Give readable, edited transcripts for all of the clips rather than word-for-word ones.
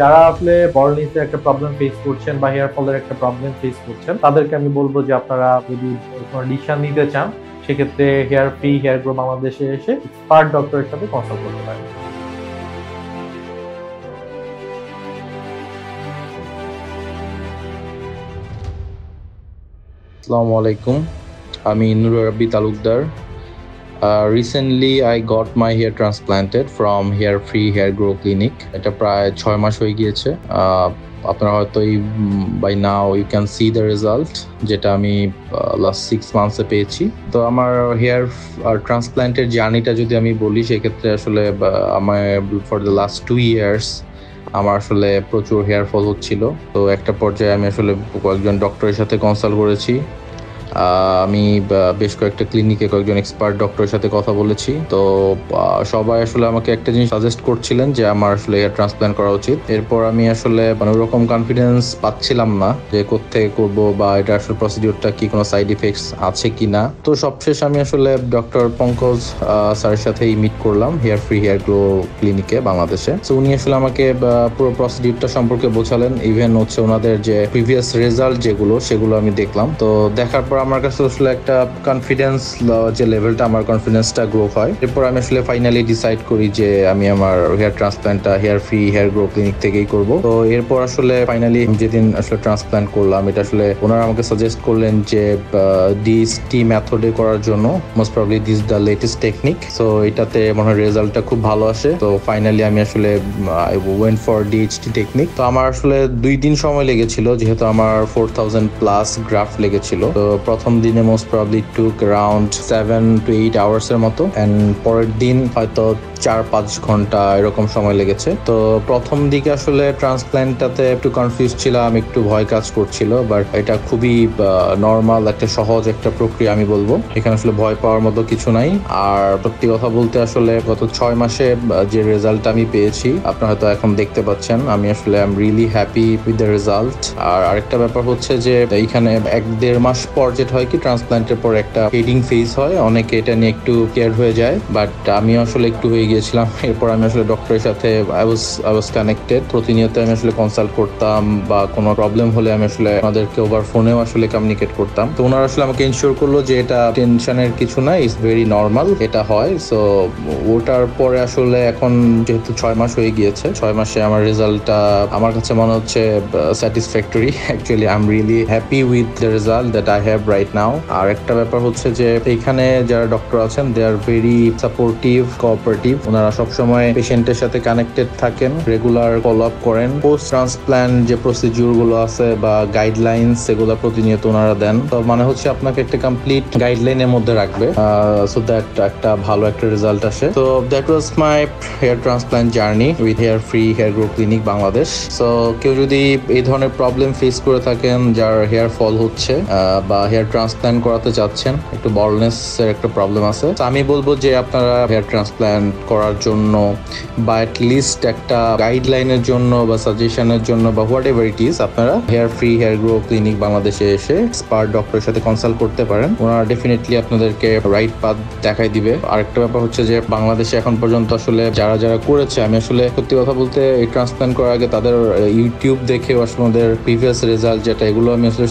যারা আসলে বড় একটা প্রবলেম ফেস করছেন বা হেয়ার ফলের একটা প্রবলেম ফেস করছেন, তাদেরকে আমি বলব যে আপনারা যদি কোনো ডিসিশন নিতে চান, সেক্ষেত্রে হেয়ার ফ্রি হেয়ার গ্রো বাংলাদেশে এসে এক্সপার্ট ডক্টরের সাথে কনসাল্ট করতে পারেন। আসসালামু আলাইকুম, আমি Nurul Rabbi Talukdar. Recently I got my hair transplanted from Hair Free Hair Grow Clinic. এটা প্রায় 6 মাস হয়ে গিয়েছে। আপনারা হয়তো by now you can see the result, যেটা আমি লাস্ট 6 মান্থসে পেয়েছি। তো আমার হেয়ার ট্রান্সপ্ল্যান্টের জার্নিটা যদি আমি বলি, সেক্ষেত্রে আসলে আমার ফর দ্য লাস্ট 2 ইয়ার্স আমার আসলে প্রচুর হেয়ার ফল হচ্ছিল। তো একটা পর্যায়ে আমি আসলে কয়েকজন ডক্টরের সাথে কনসাল্ট করেছি। আমি বেশ কয়েকটা ক্লিনিকে কয়েকজন এক্সপার্ট ডক্টরের সাথে কথা বলেছি। তো সবাই আসলে আমাকে একটা জিনিস সাজেস্ট করছিলেন যে আমার আসলে হেয়ার ট্রান্সপ্ল্যান্ট করা উচিত। এরপর আমি আসলে ওরকম কনফিডেন্স পাচ্ছিলাম না যে কোত্থেকে করব বা এটা আসলে প্রসিডিউরটা কি, কোনো সাইড ইফেক্টস আছে কি না। তো সবশেষ আমি আসলে ডক্টর পঙ্কজ স্যারের সাথেই মিট করলাম হেয়ার ফ্রি হেয়ার গ্রো ক্লিনিকে বাংলাদেশে। তো উনি আসলে আমাকে পুরো প্রসিডিউরটা সম্পর্কে বোঝালেন। ইভেন হচ্ছে ওনাদের যে প্রিভিয়াস রেজাল্ট সেগুলো আমি দেখলাম। তো দেখার পর আমার কাছে আসলে একটা কনফিডেন্স, যে লেভেলটা আমার কনফিডেন্সটা গ্রো হয়। এরপর আমি আসলে ফাইনালি ডিসাইড করি যে আমি আমার হেয়ার ট্রান্সপ্ল্যান্টটা hair free hair grow clinic থেকেই করব। তো এরপর আসলে ফাইনালি যেদিন আসলে ট্রান্সপ্ল্যান্ট করলাম, এটা আসলে ওনারা আমাকে সাজেস্ট করলেন যে ডিএসটি মেথডে করার জন্য, most probably this the latest technique. So এটাতে মনে হয় রেজাল্টটা খুব ভালো আসে। তো ফাইনালি আমি আসলে I went for DHT technique. তো আমার আসলে 2 দিন সময় লেগেছিল, যেহেতু আমার 4000 প্লাস গ্রাফট লেগেছিল। তো প্রথম দিনে most probably took around 7 to 8 hours এর মতো, এন্ড পরের দিন হয়তো 4-5 ঘন্টা এরকম সময় লেগেছে। তো প্রথম দিকে আসলে ট্রান্সপ্ল্যান্টটাতে একটু কনফিউজ ছিলাম, একটু ভয় কাজ করছিল, বাট এটা খুবই নর্মাল একটা সহজ একটা প্রক্রিয়া আমি বলবো। এখানে আসলে ভয় পাওয়ার মতো কিছু নাই। আর সত্যি কথা বলতে আসলে গত 6 মাসে যে রেজাল্ট আমি পেয়েছি, আপনারা হয়তো এখন দেখতে পাচ্ছেন, আমি আসলে I am really happy with the result. আর আরেকটা ব্যাপার হচ্ছে যে এইখানে 1-1.5 মাস পর যেটা হয় কি, ট্রান্সপ্ল্যান্টের পর একটা ফেডিং ফেজ হয়, অনেকে এটা নিয়ে একটু কেয়ার হয়ে যায়, বাট আমি আসলে একটু হয়ে গিয়েছিলাম। এরপর আমি আসলে ডক্টরের সাথে আই ওয়াজ কানেক্টেড। প্রতিনিয়ত আমি আসলে কনসাল্ট করতাম, বা কোনো প্রবলেম হলে আমি আসলে আমাদেরকে ওভার ফোনেও আসলে কমিউনিকেট করতাম। তো ওনারা আসলে আমাকে ইনশিওর করলো যে এটা টেনশনের কিছু না, ইটস ভেরি নর্মাল, এটা হয়। সো ওটার পরে আসলে এখন যেহেতু 6 মাস হয়ে গিয়েছে, 6 মাসে আমার রেজাল্টটা আমার কাছে মনে হচ্ছে satisfactory. Actually I am really happy with the result that I have right now. আর একটা ব্যাপার হচ্ছে যে এখানে যারা ডক্টর আছেন, they are very supportive, cooperative. ওনারা সবসময় পেশেন্টের সাথে কানেক্টেড থাকেন, রেগুলার ফলো আপ করেন। পোস্ট ট্রান্সপ্ল্যান্ট যে প্রসিডিউর গুলো আছে বা গাইডলাইন্স, সেগুলো প্রতিনিয়ত ওনারা দেন। তো মানে হচ্ছে আপনাকে একটা কমপ্লিট গাইডলাইনের মধ্যে রাখবে, সো দ্যাট একটা ভালো একটা রেজাল্ট আসে। তো that was my hair transplant journey with hair free hair grow clinic Bangladesh. So কেউ যদি এই ধরনের প্রবলেম ফেস করে থাকেন, যার হেয়ার ফল হচ্ছে বা হেয়ার ট্রান্সপ্ল্যান্ট করাতে চাচ্ছেন, একটু বল্ডনেস এর একটা প্রবলেম আছে, তো আমি বলবো যে আপনারা হেয়ার ট্রান্সপ্ল্যান্ট করার জন্য বা লিস্ট একটা গাইডলাইনের জন্য বা সাজেশনের জন্য বা হোয়াট এভার ইট ইজ, আপনারা hair free hair grow clinic বাংলাদেশে এসে এক্সপার্ট ডক্টরের সাথে কনসাল্ট করতে পারেন। ওনারা ডেফিনেটলি আপনাদেরকে রাইট পাথ দেখাই দিবে। আরেকটা ব্যাপার হচ্ছে যে বাংলাদেশে এখন পর্যন্ত আসলে যারা যারা করেছে, আমি আসলে সত্যি কথা বলতে এই ট্রান্সপ্ল্যান্ট করার আগে তাদের ইউটিউব দেখে আসলে ওদের প্রিভিয়াস রেজাল্ট যেটা, এগুলো আমি আসলে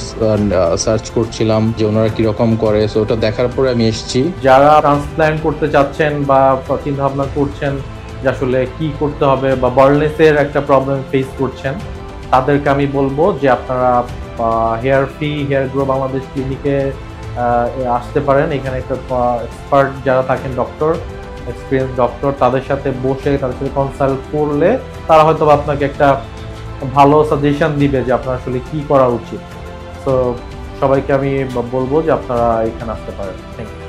সার্চ করছিলাম যে ওনারা কিরকম করে। সো ওটা দেখার পরে আমি এসেছি। যারা ট্রান্সপ্ল্যান্ট করতে চাচ্ছেন বা চিন্তা ভাবনা করছেন যে আসলে কি করতে হবে, বা বল্ডনেসের একটা প্রবলেম ফেস করছেন, তাদেরকে আমি বলবো যে আপনারা hair free hair grow Bangladesh ক্লিনিকে আসতে পারেন। এখানে একটা এক্সপার্ট যারা থাকেন ডক্টর, এক্সপিরিয়েন্স ডক্টর, তাদের সাথে বসে তাদের সাথে কনসাল্ট করলে তারা হয়তো আপনাকে একটা ভালো সাজেশন দিবে যে আপনার আসলে কি করা উচিত। তো সবাইকে আমি বলবো যে আপনারা এখানে আসতে পারেন। Thank you.